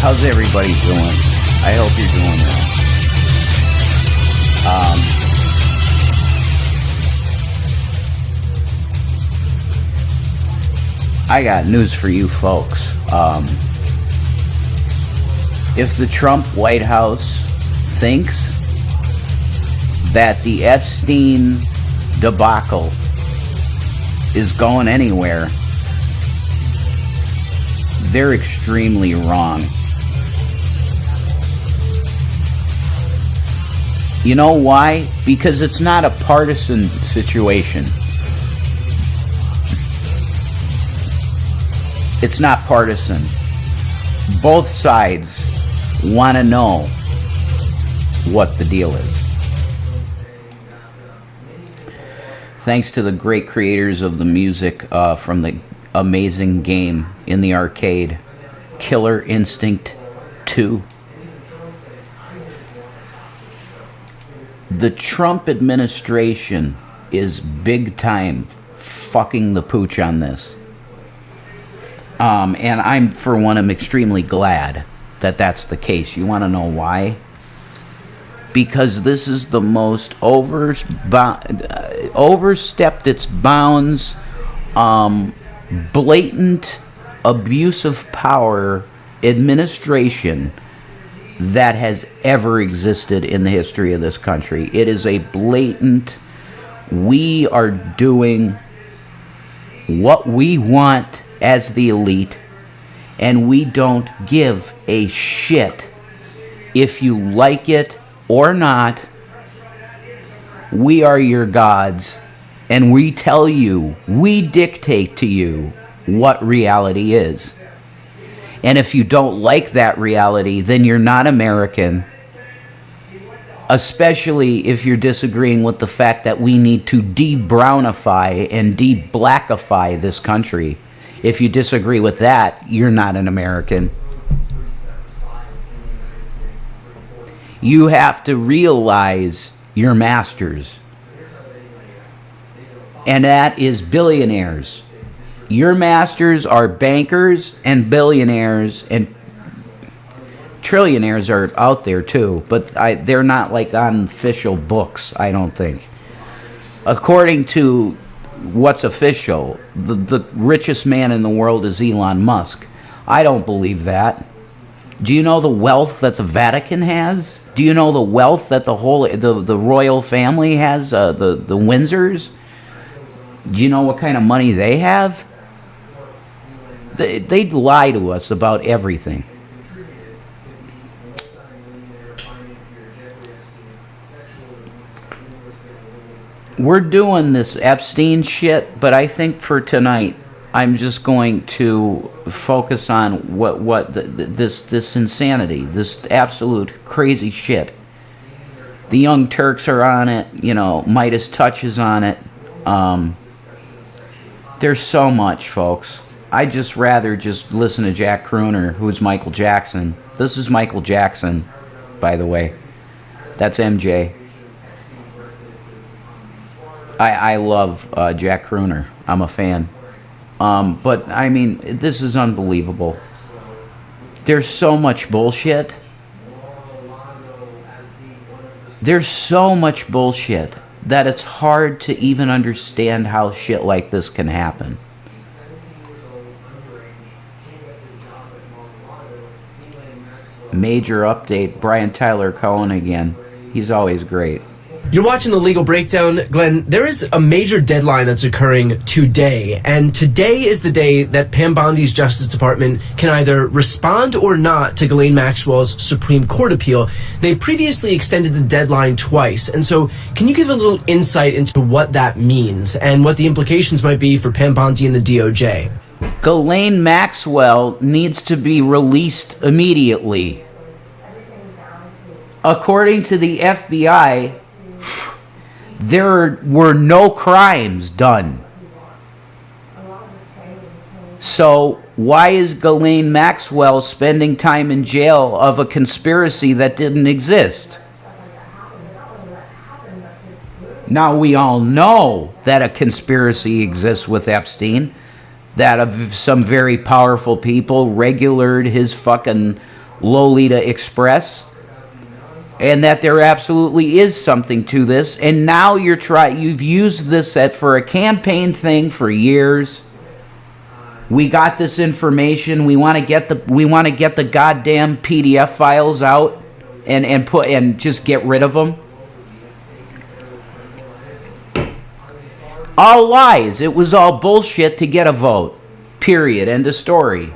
How's everybody doing? I hope you're doing well. I got news for you folks. If the Trump White House thinks that the Epstein debacle is going anywhere, they're extremely wrong. You know why? Because it's not a partisan situation. It's not partisan. Both sides want to know what the deal is. Thanks to the great creators of the music from the amazing game in the arcade, Killer Instinct 2. The Trump administration is big time fucking the pooch on this. And I'm, for one, am extremely glad that that's the case. You want to know why? Because this is the most overstepped its bounds, blatant abuse of power administration that has ever existed in the history of this country. It is a blatant, we are doing what we want as the elite, and we don't give a shit if you like it or not. We are your gods, and we tell you, we dictate to you what reality is. And if you don't like that reality, then you're not American, especially if you're disagreeing with the fact that we need to de-brownify and de-blackify this country. If you disagree with that, you're not an American. You have to realize your masters, and that is billionaires. Your masters are bankers and billionaires, and trillionaires are out there too, but they're not like on official books, I don't think. According to what's official, the richest man in the world is Elon Musk. I don't believe that. Do you know the wealth that the Vatican has? Do you know the wealth that the royal family has, the Windsors? Do you know what kind of money they have? They lie to us about everything. We're doing this Epstein shit, but I think for tonight, I'm just going to focus on this insanity, this absolute crazy shit. The Young Turks are on it, you know, Midas Touch is on it. There's so much, folks. I'd just rather just listen to Jack Crooner, who's Michael Jackson. This is Michael Jackson, by the way. That's MJ. I love Jack Crooner. I'm a fan. But, I mean, this is unbelievable. There's so much bullshit. There's so much bullshit that it's hard to even understand how shit like this can happen. Major update, Brian Tyler Cohen again. He's always great. You're watching The Legal Breakdown. Glenn, there is a major deadline that's occurring today, and today is the day that Pam Bondi's Justice Department can either respond or not to Ghislaine Maxwell's Supreme Court appeal. They've previously extended the deadline twice, and so can you give a little insight into what that means and what the implications might be for Pam Bondi and the DOJ? Ghislaine Maxwell needs to be released immediately. According to the FBI, there were no crimes done. So why is Ghislaine Maxwell spending time in jail of a conspiracy that didn't exist? Now we all know that a conspiracy exists with Epstein, that some very powerful people regulated his fucking Lolita Express, and that there absolutely is something to this. And now you've used this for a campaign thing for years. We got this information. We want to get the goddamn PDF files out and just get rid of them. All lies. It was all bullshit to get a vote. Period. End of story.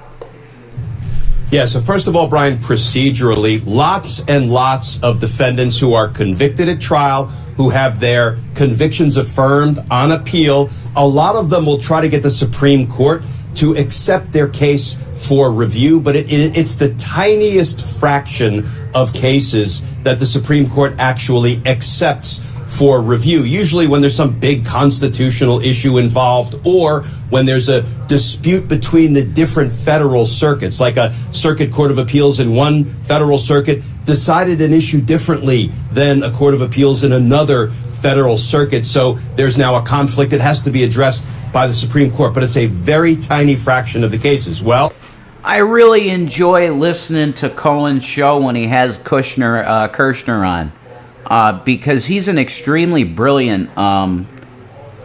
Yeah, so first of all, Brian, procedurally, lots and lots of defendants who are convicted at trial, who have their convictions affirmed on appeal, a lot of them will try to get the Supreme Court to accept their case for review, but it's the tiniest fraction of cases that the Supreme Court actually accepts for review. Usually when there's some big constitutional issue involved, or when there's a dispute between the different federal circuits, like a circuit court of appeals in one federal circuit decided an issue differently than a court of appeals in another federal circuit. So there's now a conflict that has to be addressed by the Supreme Court, but it's a very tiny fraction of the cases. Well, I really enjoy listening to Cohen's show when he has Kirshner on. Because he's an extremely brilliant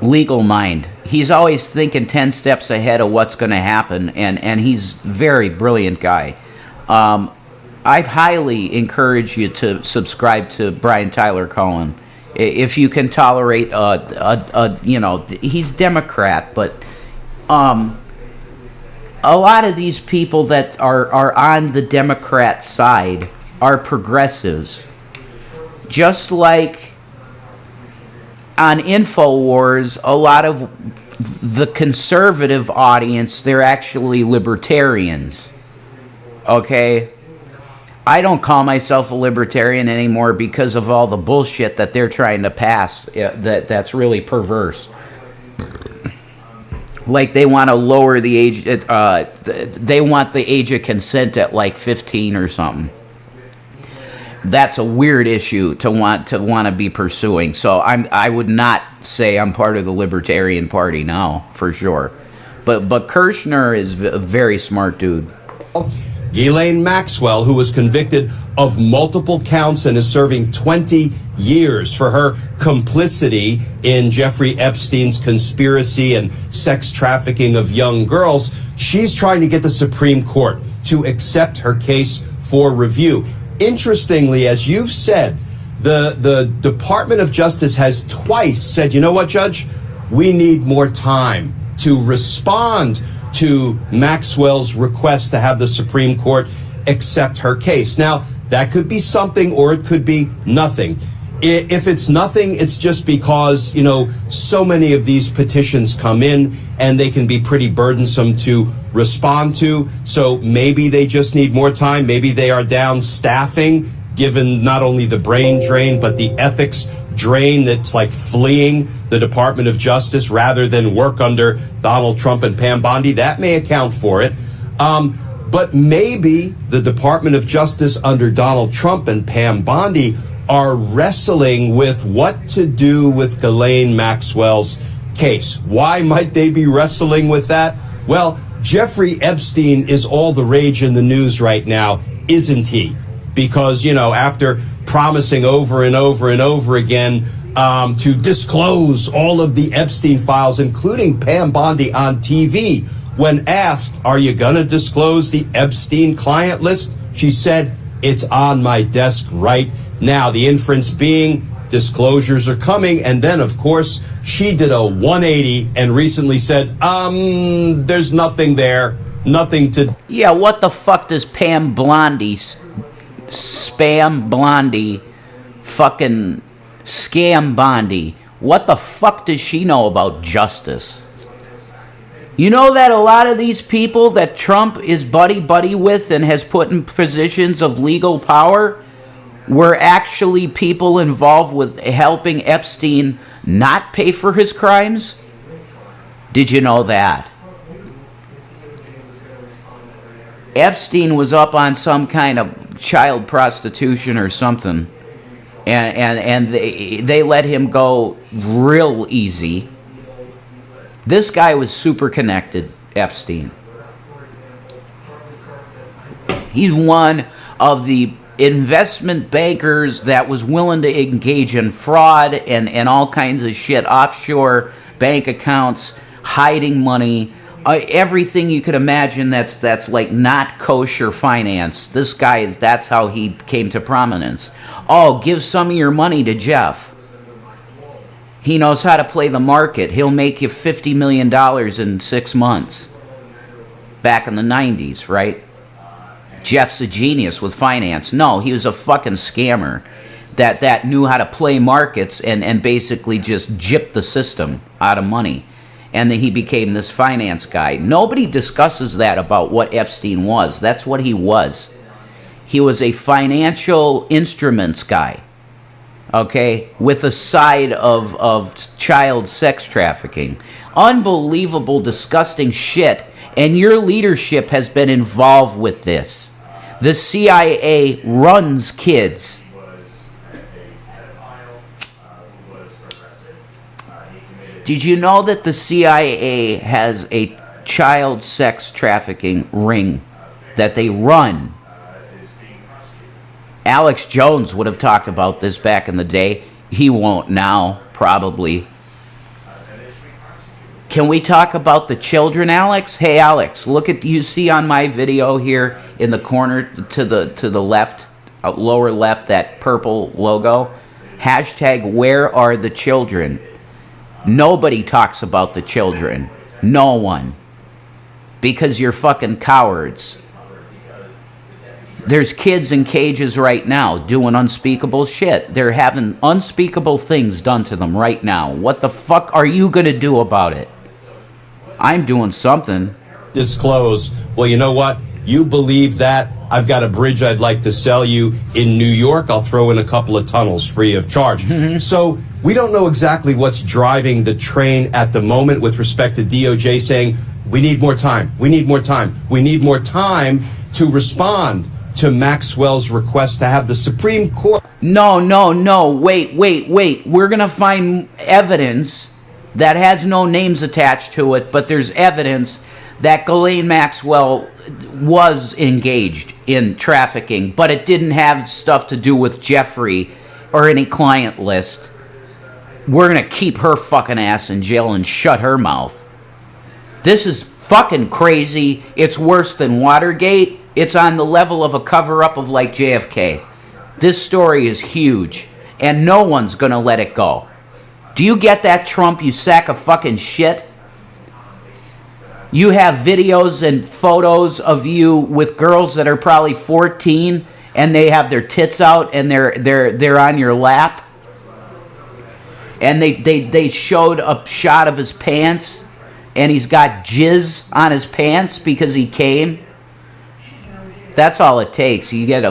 legal mind. He's always thinking 10 steps ahead of what's going to happen, and he's a very brilliant guy. I highly encourage you to subscribe to Brian Tyler Cohen. If you can tolerate, he's Democrat, but a lot of these people that are on the Democrat side are progressives. Just like on InfoWars, a lot of the conservative audience, they're actually libertarians. Okay? I don't call myself a libertarian anymore because of all the bullshit that they're trying to pass that's really perverse. Like they want to lower the age, they want the age of consent at like 15 or something. That's a weird issue to want to be pursuing. So I would not say I'm part of the Libertarian Party now, for sure. But Kirshner is a very smart dude. Ghislaine Maxwell, who was convicted of multiple counts and is serving 20 years for her complicity in Jeffrey Epstein's conspiracy and sex trafficking of young girls, she's trying to get the Supreme Court to accept her case for review. Interestingly, as you've said, the Department of Justice has twice said, you know what, Judge, we need more time to respond to Maxwell's request to have the Supreme Court accept her case. Now, that could be something or it could be nothing. If it's nothing, it's just because, so many of these petitions come in and they can be pretty burdensome to respond to. So maybe they just need more time. Maybe they are down staffing, given not only the brain drain, but the ethics drain that's like fleeing the Department of Justice rather than work under Donald Trump and Pam Bondi. That may account for it. But maybe the Department of Justice under Donald Trump and Pam Bondi are wrestling with what to do with Ghislaine Maxwell's case. Why might they be wrestling with that? Well, Jeffrey Epstein is all the rage in the news right now, isn't he? Because, after promising over and over and over again to disclose all of the Epstein files, including Pam Bondi on TV, when asked, are you going to disclose the Epstein client list? She said, it's on my desk right now. The inference being disclosures are coming. And then, of course, she did a 180 and recently said, there's nothing there, nothing to... Yeah, what the fuck does Pam Bondi, Spam Blondie, fucking Scam Bondi, what the fuck does she know about justice? You know that a lot of these people that Trump is buddy with and has put in positions of legal power were actually people involved with helping Epstein not pay for his crimes? Did you know that? Epstein was up on some kind of child prostitution or something, and they let him go real easy. This guy was super connected, Epstein. He's one of the investment bankers that was willing to engage in fraud and all kinds of shit, offshore bank accounts, hiding money, everything you could imagine that's like not kosher finance. This guy that's how he came to prominence. Oh, give some of your money to Jeff. He knows how to play the market. He'll make you $50 million in 6 months. Back in the 90s, right? Jeff's a genius with finance. No, he was a fucking scammer that knew how to play markets and basically just gypped the system out of money. And then he became this finance guy. Nobody discusses that about what Epstein was. That's what he was. He was a financial instruments guy, okay, with a side of child sex trafficking. Unbelievable, disgusting shit. And your leadership has been involved with this. The CIA runs kids. Did you know that the CIA has a child sex trafficking ring that they run? Alex Jones would have talked about this back in the day. He won't now, probably. Can we talk about the children, Alex? Hey, Alex, look at, you see on my video here in the corner to the left, lower left, that purple logo. Hashtag where are the children? Nobody talks about the children. No one. Because you're fucking cowards. There's kids in cages right now doing unspeakable shit. They're having unspeakable things done to them right now. What the fuck are you going to do about it? I'm doing something. Disclose. Well, you know what? You believe that? I've got a bridge I'd like to sell you in New York. I'll throw in a couple of tunnels free of charge. So we don't know exactly what's driving the train at the moment with respect to DOJ saying, we need more time. We need more time. We need more time to respond to Maxwell's request to have the Supreme Court. No. Wait. We're going to find evidence that has no names attached to it, but there's evidence that Ghislaine Maxwell was engaged in trafficking, but it didn't have stuff to do with Jeffrey or any client list. We're going to keep her fucking ass in jail and shut her mouth. This is fucking crazy. It's worse than Watergate. It's on the level of a cover-up of like JFK. This story is huge, and no one's going to let it go. Do you get that, Trump, you sack of fucking shit? You have videos and photos of you with girls that are probably 14 and they have their tits out and they're on your lap. And they showed a shot of his pants and he's got jizz on his pants because he came. That's all it takes. You get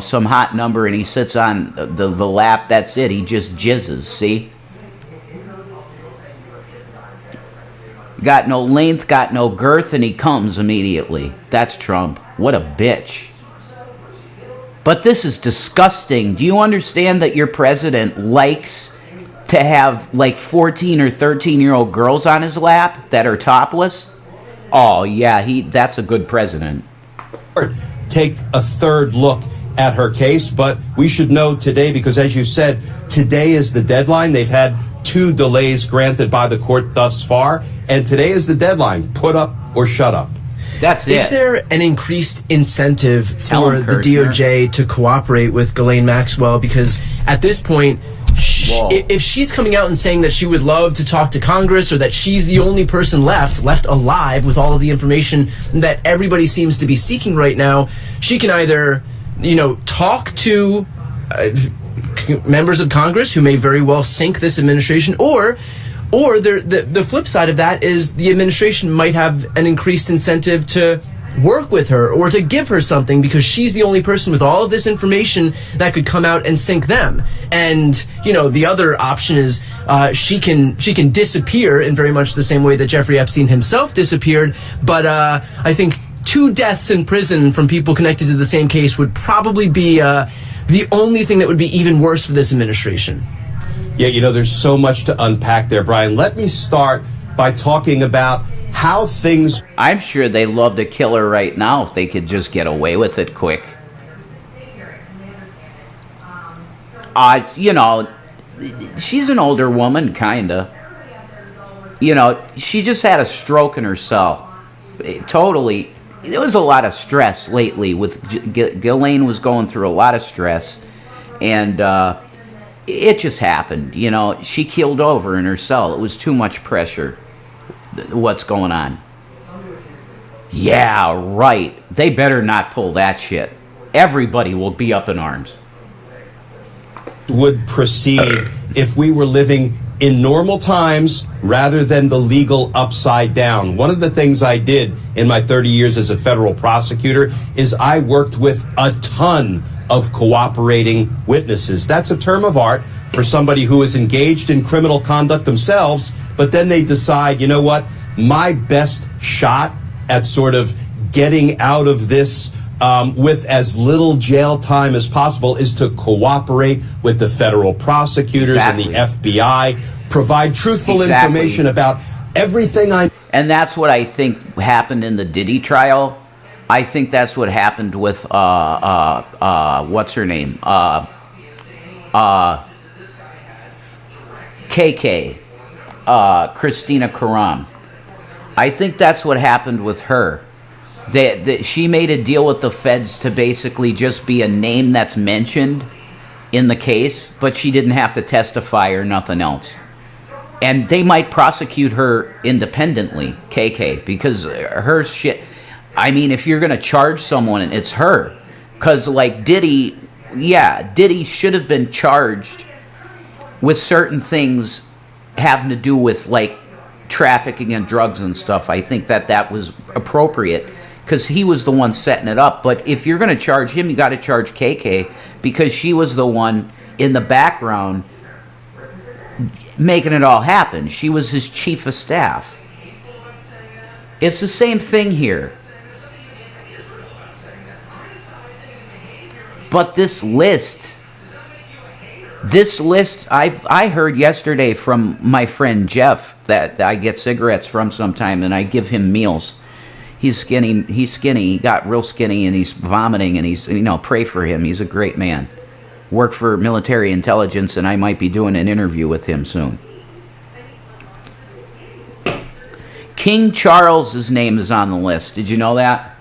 some hot number and he sits on the lap. That's it. He just jizzes. See? Got no length, got no girth, and he comes immediately. That's Trump. What a bitch. But this is disgusting. Do you understand that your president likes to have like 14 or 13-year-old girls on his lap that are topless? Oh, yeah, that's a good president. Take a third look at her case, but we should know today, because as you said, today is the deadline. They've had 2 delays granted by the court thus far, and today is the deadline. Put up or shut up. That's it. Is there an increased incentive for the DOJ to cooperate with Ghislaine Maxwell? Because at this point, if she's coming out and saying that she would love to talk to Congress, or that she's the only person left alive with all of the information that everybody seems to be seeking right now, she can either, talk to members of Congress who may very well sink this administration, or the flip side of that is the administration might have an increased incentive to work with her or to give her something, because she's the only person with all of this information that could come out and sink them. And the other option is she can disappear in very much the same way that Jeffrey Epstein himself disappeared. But I think 2 deaths in prison from people connected to the same case would probably be the only thing that would be even worse for this administration. Yeah, there's so much to unpack there, Brian. Let me start by talking about how things... I'm sure they love to kill her right now if they could just get away with it quick. You know, she's an older woman, kinda. You know, she just had a stroke in her cell. Totally. There was a lot of stress lately with Ghislaine was going through a lot of stress, and it just happened. You know, she keeled over in her cell. It was too much pressure. What's going on? Yeah, right. They better not pull that shit. Everybody will be up in arms. Would proceed if we were living in normal times rather than the legal upside down. One of the things I did in my 30 years as a federal prosecutor is I worked with a ton of cooperating witnesses. That's a term of art for somebody who is engaged in criminal conduct themselves, but then they decide, you know what, my best shot at sort of getting out of this with as little jail time as possible is to cooperate with the federal prosecutors and the FBI, provide truthful information about everything And that's what I think happened in the Diddy trial. I think that's what happened with what's her name? KK, Christina Karam. I think that's what happened with her. She made a deal with the feds to basically just be a name that's mentioned in the case, but she didn't have to testify or nothing else. And they might prosecute her independently, KK, because her shit... I mean, if you're going to charge someone, it's her. Because, like, Diddy should have been charged with certain things having to do with, like, trafficking and drugs and stuff. I think that was appropriate because he was the one setting it up. But if you're going to charge him, you got to charge KK because she was the one in the background making it all happen. She was his chief of staff. It's the same thing here. But this list, I heard yesterday from my friend Jeff that I get cigarettes from sometime, and I give him meals. He's skinny. He got real skinny, and he's vomiting, and he's, pray for him. He's a great man. Worked for military intelligence, and I might be doing an interview with him soon. King Charles's name is on the list. Did you know that?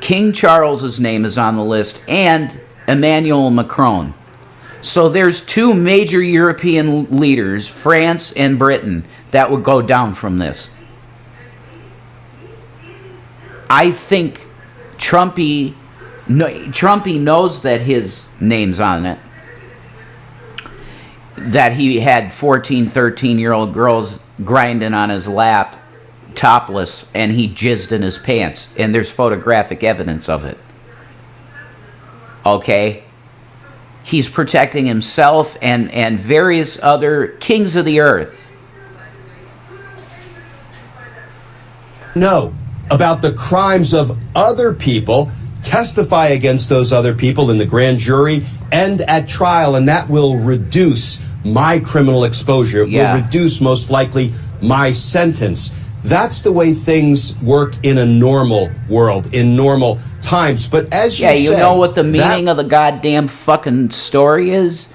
King Charles's name is on the list, and Emmanuel Macron. So there's two major European leaders, France and Britain, that would go down from this. I think Trumpy knows that his name's on it. That he had 14, 13-year-old girls grinding on his lap, topless, and he jizzed in his pants. And there's photographic evidence of it. Okay? He's protecting himself and various other kings of the earth. No, about the crimes of other people, testify against those other people in the grand jury and at trial, and that will reduce my criminal exposure. It will reduce, most likely, my sentence. That's the way things work in a normal world, in normal times. But as you said... you know what the meaning of the goddamn fucking story is?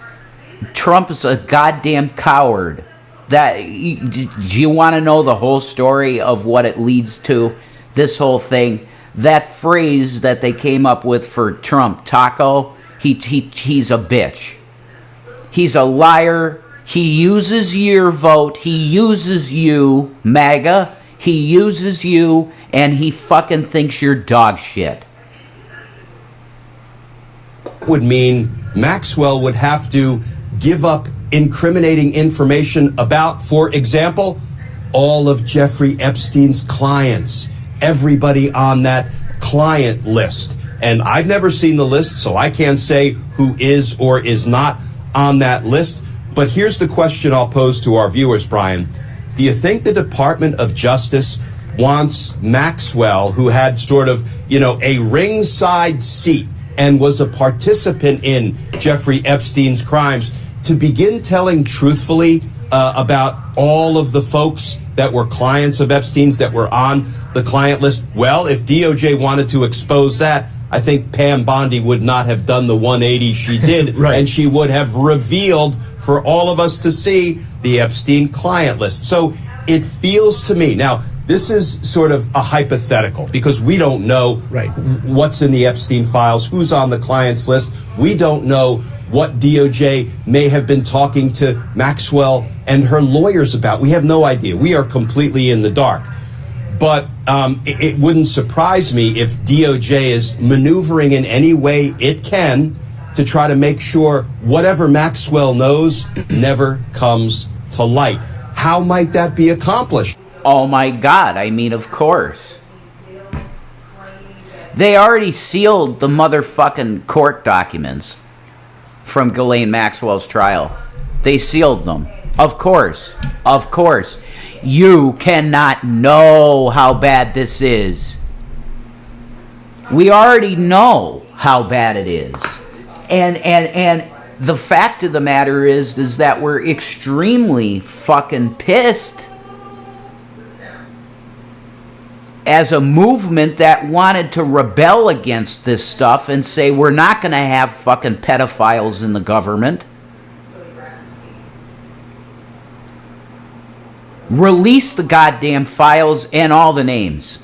Trump is a goddamn coward. Do you want to know the whole story of what it leads to? This whole thing? That phrase that they came up with for Trump, taco, he's a bitch. He's a liar. He uses your vote. He uses you, MAGA. He uses you, and he fucking thinks you're dog shit. Would mean Maxwell would have to give up incriminating information about, for example, all of Jeffrey Epstein's clients, everybody on that client list. And I've never seen the list, so I can't say who is or is not on that list. But here's the question I'll pose to our viewers, Brian. Do you think the Department of Justice wants Maxwell, who had sort of, a ringside seat and was a participant in Jeffrey Epstein's crimes, to begin telling truthfully about all of the folks that were clients of Epstein's that were on the client list? Well, if DOJ wanted to expose that, I think Pam Bondi would not have done the 180 she did, Right. and she would have revealed for all of us to see the Epstein client list. So it feels to me, now, this is sort of a hypothetical because we don't know what's in the Epstein files, who's on the client's list. We don't know what DOJ may have been talking to Maxwell and her lawyers about. We have no idea. We are completely in the dark. But it wouldn't surprise me if DOJ is maneuvering in any way it can to try to make sure whatever Maxwell knows never comes to light. How might that be accomplished? Oh my God, I mean, of course. They already sealed the motherfucking court documents from Ghislaine Maxwell's trial. They sealed them. Of course. Of course. You cannot know how bad this is. We already know how bad it is. And the fact of the matter is that we're extremely fucking pissed as a movement that wanted to rebel against this stuff and say we're not going to have fucking pedophiles in the government. Release the goddamn files and all the names.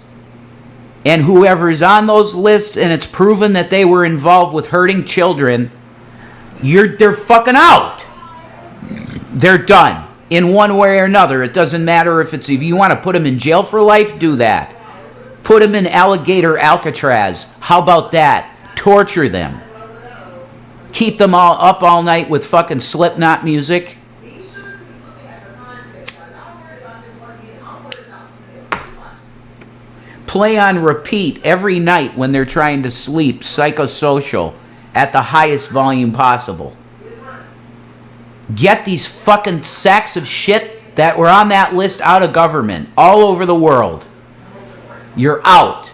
And whoever is on those lists and it's proven that they were involved with hurting children, they're fucking out. They're done. In one way or another. It doesn't matter if you want to put them in jail for life, do that. Put them in alligator Alcatraz. How about that? Torture them. Keep them all up all night with fucking Slipknot music. Play on repeat every night when they're trying to sleep, psychosocial, at the highest volume possible. Get these fucking sacks of shit that were on that list out of government, all over the world. You're out.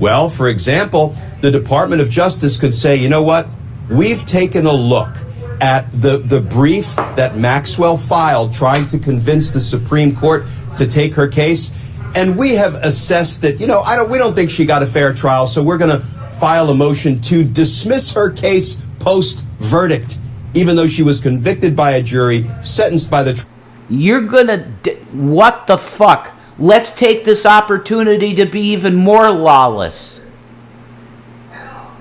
Well, for example, the Department of Justice could say, you know what? We've taken a look at the brief that Maxwell filed trying to convince the Supreme Court to take her case. And we have assessed that, we don't think she got a fair trial, so we're going to file a motion to dismiss her case post-verdict, even though she was convicted by a jury, sentenced by the... You're going to... What the fuck? Let's take this opportunity to be even more lawless.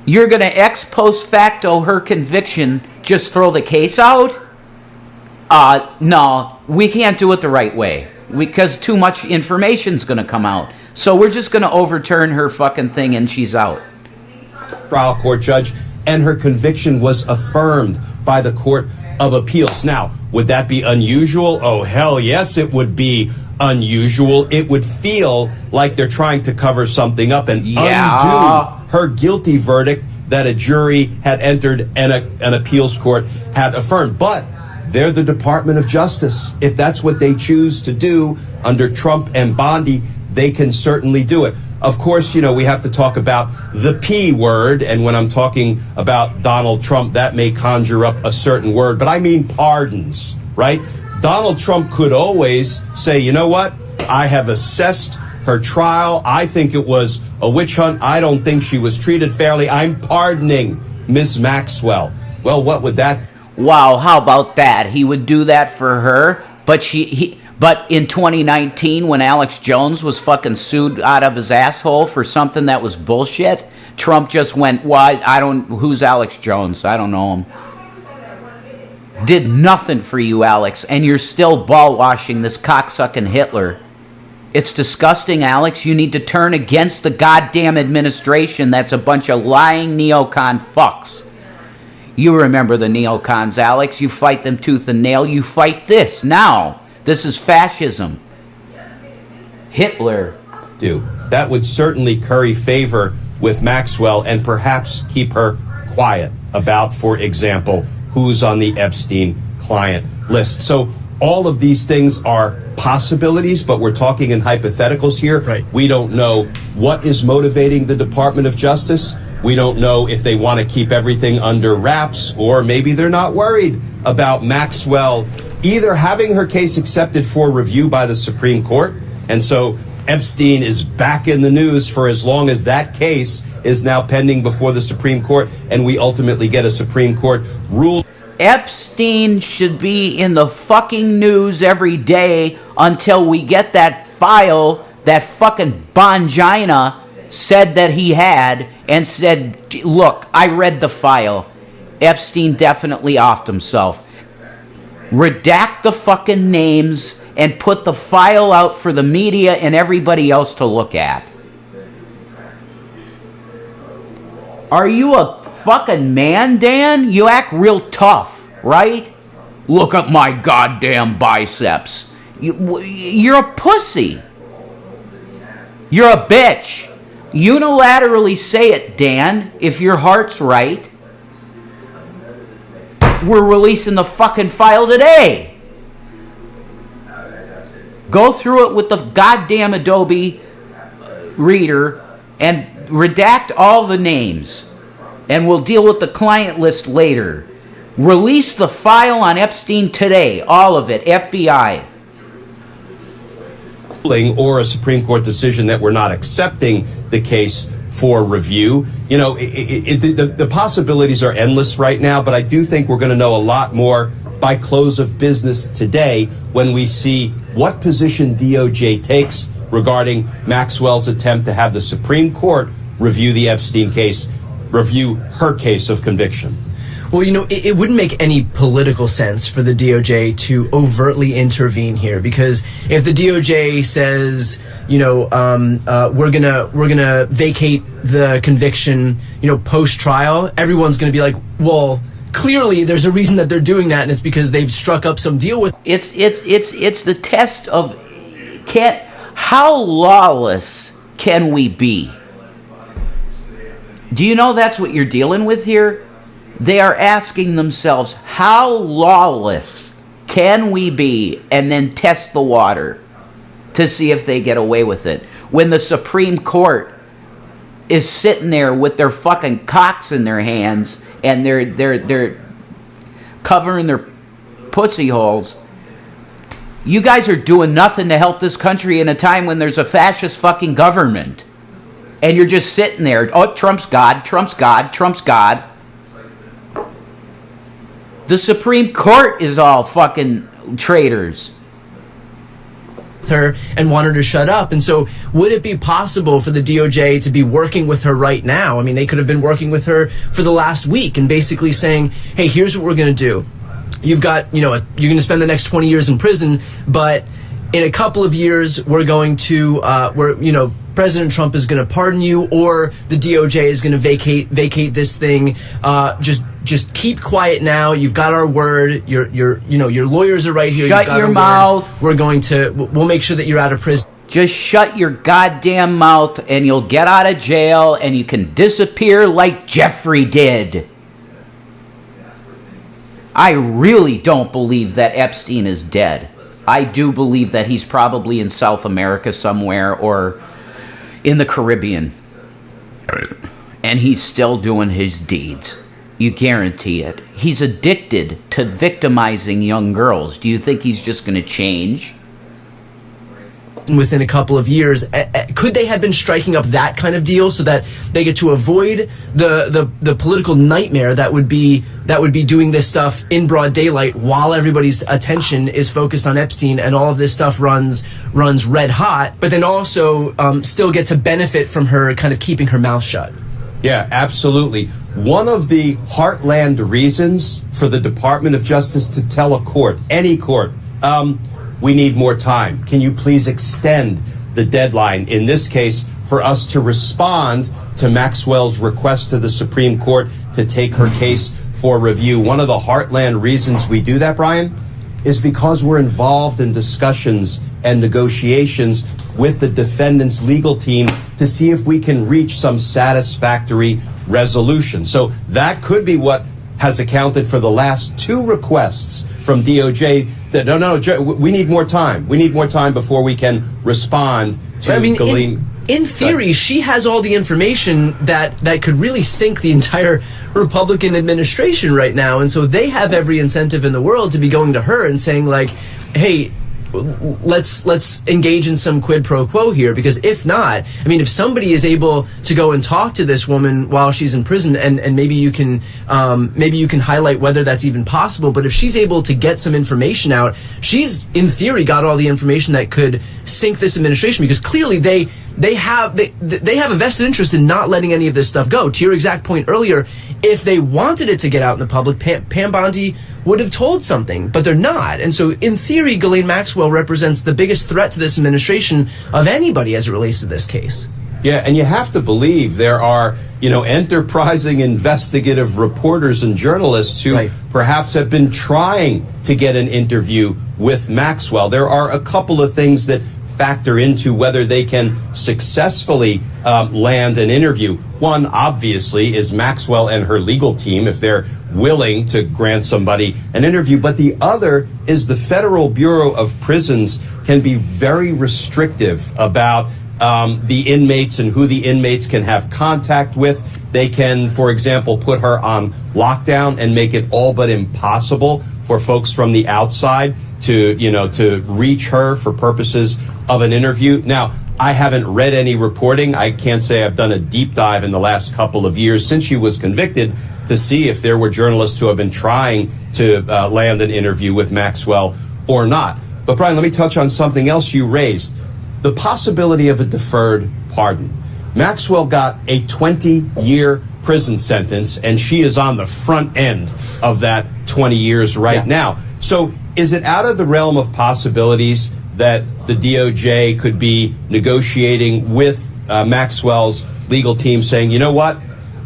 You're going to ex post facto her conviction, just throw the case out? No, we can't do it the right way. Because too much information's going to come out. So we're just going to overturn her fucking thing and she's out. Trial court judge, and her conviction was affirmed by the Court of Appeals. Now, would that be unusual? Oh, hell yes, it would be unusual. It would feel like they're trying to cover something up and undo her guilty verdict that a jury had entered and an appeals court had affirmed. But they're the Department of Justice. If that's what they choose to do under Trump and Bondi, they can certainly do it. Of course, we have to talk about the P word. And when I'm talking about Donald Trump, that may conjure up a certain word. But I mean pardons, right? Donald Trump could always say, you know what? I have assessed her trial. I think it was a witch hunt. I don't think she was treated fairly. I'm pardoning Ms. Maxwell. Well, what would that... Wow, how about that? He would do that for her, but but in 2019 when Alex Jones was fucking sued out of his asshole for something that was bullshit, Trump just went, who's Alex Jones? I don't know him. Did nothing for you, Alex, and you're still ball-washing this cocksucking Hitler. It's disgusting, Alex. You need to turn against the goddamn administration that's a bunch of lying neocon fucks. You remember the neocons, Alex. You fight them tooth and nail. You fight this now. This is fascism. Hitler. That would certainly curry favor with Maxwell and perhaps keep her quiet about, for example, who's on the Epstein client list. So all of these things are possibilities, but we're talking in hypotheticals here. Right. We don't know what is motivating the Department of Justice. We don't know if they want to keep everything under wraps, or maybe they're not worried about Maxwell either having her case accepted for review by the Supreme Court, and so Epstein is back in the news for as long as that case is now pending before the Supreme Court, and we ultimately get a Supreme Court rule. Epstein should be in the fucking news every day until we get that file that fucking Bongina said that he had, and said, look, I read the file. Epstein definitely offed himself. Redact the fucking names and put the file out for the media and everybody else to look at. Are you a fucking man, Dan? You act real tough, right? Look at my goddamn biceps. You're a pussy. You're a bitch. Unilaterally say it, Dan, if your heart's right. We're releasing the fucking file today. Go through it with the goddamn Adobe Reader and redact all the names. And we'll deal with the client list later. Release the file on Epstein today. All of it. FBI. Or a Supreme Court decision that we're not accepting the case for review. You know, the possibilities are endless right now, but I do think we're going to know a lot more by close of business today when we see what position DOJ takes regarding Maxwell's attempt to have the Supreme Court review the Epstein case, review her case of conviction. Well, you know, it wouldn't make any political sense for the DOJ to overtly intervene here, because if the DOJ says, you know, we're gonna vacate the conviction, you know, post trial, everyone's gonna be like, well, clearly there's a reason that they're doing that, and it's because they've struck up some deal with. It's the test of how lawless can we be? Do you know that's what you're dealing with here? They are asking themselves, how lawless can we be, and then test the water to see if they get away with it. When the Supreme Court is sitting there with their fucking cocks in their hands and they're covering their pussy holes. You guys are doing nothing to help this country in a time when there's a fascist fucking government. And you're just sitting there, oh, Trump's God, Trump's God, Trump's God. The Supreme Court is all fucking traitors. Her and want her to shut up. And so would it be possible for the DOJ to be working with her right now? I mean, they could have been working with her for the last week and basically saying, hey, here's what we're going to do. You've got, you know, you're going to spend the next 20 years in prison, but in a couple of years, we're going to, President Trump is going to pardon you, or the DOJ is going to vacate this thing. Just keep quiet now. You've got our word. Your lawyers are right here. Shut your mouth. We'll make sure that you're out of prison. Just shut your goddamn mouth and you'll get out of jail and you can disappear like Jeffrey did. I really don't believe that Epstein is dead. I do believe that he's probably in South America somewhere or in the Caribbean. And he's still doing his deeds. You guarantee it. He's addicted to victimizing young girls. Do you think he's just going to change? Within a couple of years, could they have been striking up that kind of deal so that they get to avoid the political nightmare that would be doing this stuff in broad daylight while everybody's attention is focused on Epstein and all of this stuff runs red hot, but then also still get to benefit from her kind of keeping her mouth shut? Yeah, absolutely. One of the heartland reasons for the Department of Justice to tell a court, any court, we need more time. Can you please extend the deadline, in this case, for us to respond to Maxwell's request to the Supreme Court to take her case for review? One of the heartland reasons we do that, Brian, is because we're involved in discussions and negotiations with the defendant's legal team to see if we can reach some satisfactory resolution. So that could be what has accounted for the last two requests from DOJ that, no, we need more time. We need more time before we can respond to Ghislaine. In theory, she has all the information that could really sink the entire Republican administration right now. And so they have every incentive in the world to be going to her and saying, like, hey, let's engage in some quid pro quo here, because if not, I mean, if somebody is able to go and talk to this woman while she's in prison, and maybe you can highlight whether that's even possible, but if she's able to get some information out, she's in theory got all the information that could sink this administration, because clearly they have a vested interest in not letting any of this stuff go. To your exact point earlier, if they wanted it to get out in the public, Pam Bondi would have told something, but they're not. And so in theory, Ghislaine Maxwell represents the biggest threat to this administration of anybody as it relates to this case. Yeah, and you have to believe there are, enterprising investigative reporters and journalists who perhaps have been trying to get an interview with Maxwell. There are a couple of things that factor into whether they can successfully land an interview. One, obviously, is Maxwell and her legal team, if they're willing to grant somebody an interview. But the other is the Federal Bureau of Prisons can be very restrictive about the inmates and who the inmates can have contact with. They can, for example, put her on lockdown and make it all but impossible for folks from the outside to reach her for purposes of an interview. Now, I haven't read any reporting. I can't say I've done a deep dive in the last couple of years since she was convicted to see if there were journalists who have been trying to land an interview with Maxwell or not. But Brian, let me touch on something else you raised. The possibility of a deferred pardon. Maxwell got a 20-year prison sentence, and she is on the front end of that 20 years now. So is it out of the realm of possibilities that the DOJ could be negotiating with Maxwell's legal team saying, you know what,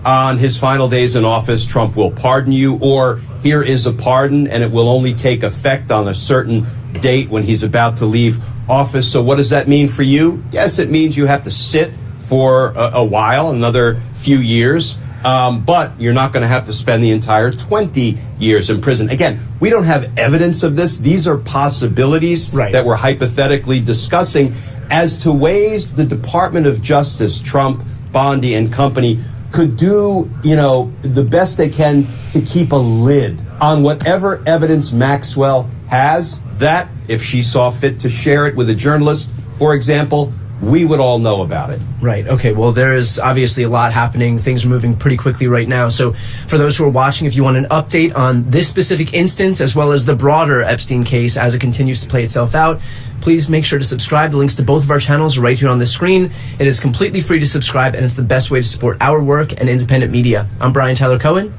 on his final days in office, Trump will pardon you, or here is a pardon and it will only take effect on a certain date when he's about to leave office. So what does that mean for you? Yes, it means you have to sit for a while, another few years. But you're not going to have to spend the entire 20 years in prison. Again, we don't have evidence of this. These are possibilities that we're hypothetically discussing as to ways the Department of Justice, Trump, Bondi, and company could do, the best they can to keep a lid on whatever evidence Maxwell has, that if she saw fit to share it with a journalist, for example, we would all know about it. Right. Okay. Well, there is obviously a lot happening. Things are moving pretty quickly right now. So for those who are watching, if you want an update on this specific instance, as well as the broader Epstein case as it continues to play itself out, please make sure to subscribe. The links to both of our channels are right here on the screen. It is completely free to subscribe, and it's the best way to support our work and independent media. I'm Brian Tyler Cohen.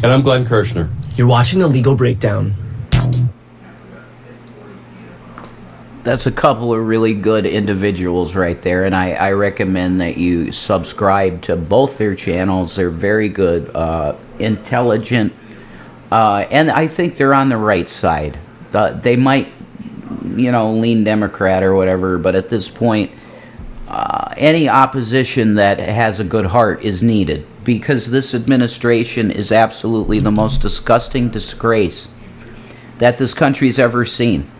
And I'm Glenn Kirshner. You're watching The Legal Breakdown. That's a couple of really good individuals right there, and I recommend that you subscribe to both their channels. They're very good, intelligent, and I think they're on the right side. They might, lean Democrat or whatever, but at this point, any opposition that has a good heart is needed, because this administration is absolutely the most disgusting disgrace that this country's ever seen.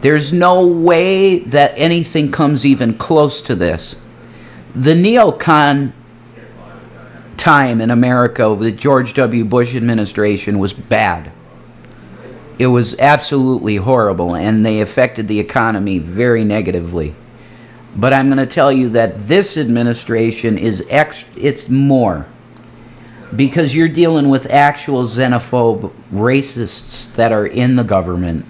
There's no way that anything comes even close to this. The neocon time in America with the George W. Bush administration was bad. It was absolutely horrible, and they affected the economy very negatively. But I'm going to tell you that this administration is it's more. Because you're dealing with actual xenophobe racists that are in the government.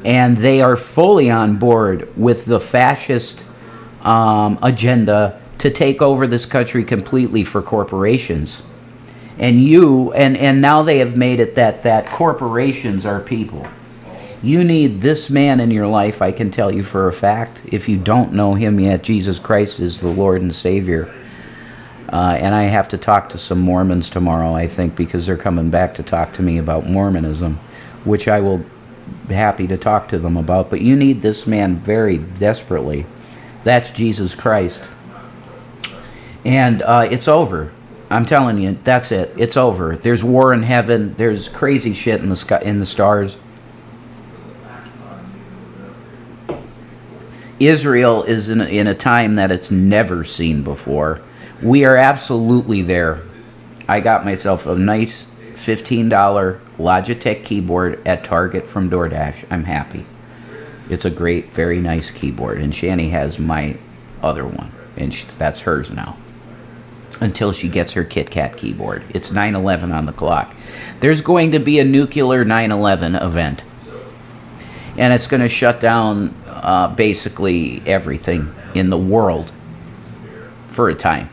And they are fully on board with the fascist agenda to take over this country completely for corporations. And now they have made it that corporations are people. You need this man in your life, I can tell you for a fact. If you don't know him yet, Jesus Christ is the Lord and Savior. And I have to talk to some Mormons tomorrow, I think, because they're coming back to talk to me about Mormonism, which I will happy to talk to them about. But you need this man very desperately. That's Jesus Christ. And it's over. I'm telling you, that's it. It's over. There's war in heaven. There's crazy shit in the sky, in the stars. Israel is in a time that it's never seen before. We are absolutely there. I got myself a nice $15 Logitech keyboard at Target from DoorDash. I'm happy. It's a great, very nice keyboard. And Shanny has my other one, and that's hers now. Until she gets her Kit Kat keyboard. It's 9/11 on the clock. There's going to be a nuclear 9/11 event. And it's going to shut down basically everything in the world for a time.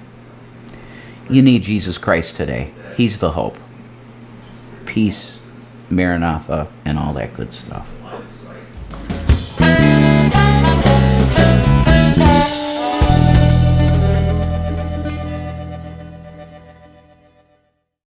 You need Jesus Christ today. He's the hope. Peace, Maranatha, and all that good stuff.